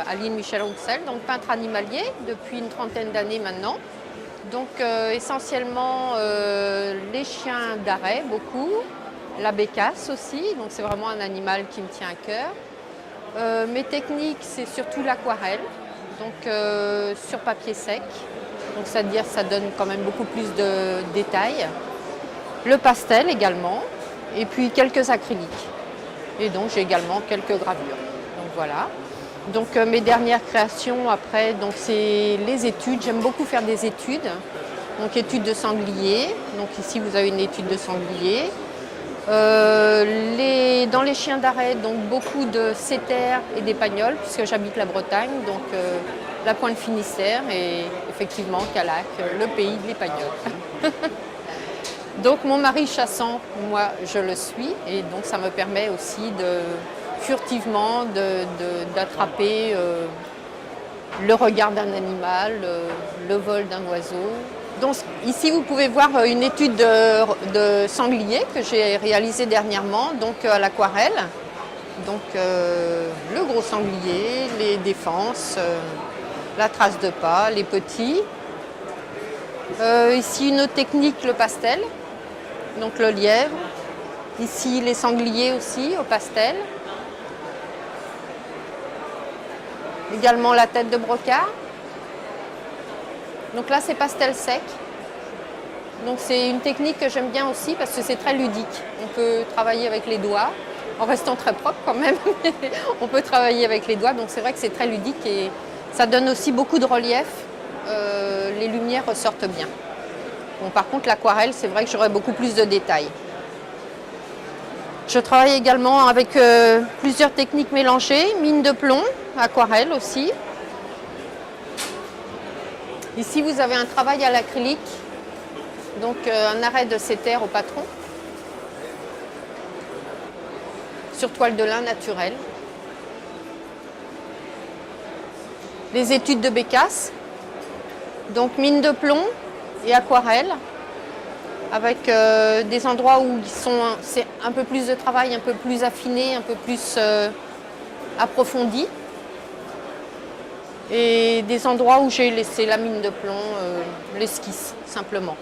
Aline Michel Rouxel, donc peintre animalier depuis une trentaine d'années maintenant. Donc essentiellement les chiens d'arrêt, beaucoup, la bécasse aussi, donc c'est vraiment un animal qui me tient à cœur. Mes techniques, c'est surtout l'aquarelle, donc sur papier sec, donc c'est-à-dire ça donne quand même beaucoup plus de détails. Le pastel également, et puis quelques acryliques. Et donc j'ai également quelques gravures. Donc voilà. Donc mes dernières créations après, donc c'est les études. J'aime beaucoup faire des études. Donc études de sanglier. Donc ici vous avez une étude de sanglier. Dans les chiens d'arrêt, donc beaucoup de setters et d'épagnols, puisque j'habite la Bretagne, donc la Pointe Finistère et effectivement Calac, le pays de l'épagnol. Donc mon mari chassant, moi je le suis, et donc ça me permet aussi furtivement d'attraper le regard d'un animal, le vol d'un oiseau. Donc ici vous pouvez voir une étude de sanglier que j'ai réalisée dernièrement, donc à l'aquarelle. Donc le gros sanglier, les défenses, la trace de pas, les petits. Ici une autre technique, le pastel. Donc le lièvre, ici les sangliers aussi au pastel. Également la tête de brocard. Donc là c'est pastel sec. Donc c'est une technique que j'aime bien aussi parce que c'est très ludique. On peut travailler avec les doigts, en restant très propre quand même. On peut travailler avec les doigts, donc c'est vrai que c'est très ludique et ça donne aussi beaucoup de relief. Les lumières ressortent bien. Bon, par contre, l'aquarelle, c'est vrai que j'aurais beaucoup plus de détails. Je travaille également avec plusieurs techniques mélangées, mine de plomb, aquarelle aussi. Ici, vous avez un travail à l'acrylique, donc un arrêt de setter au patron, sur toile de lin naturelle. Les études de bécasse, donc mine de plomb et aquarelle, avec des endroits où c'est un peu plus de travail, un peu plus affiné, un peu plus approfondi. Et des endroits où j'ai laissé la mine de plomb, l'esquisse, simplement.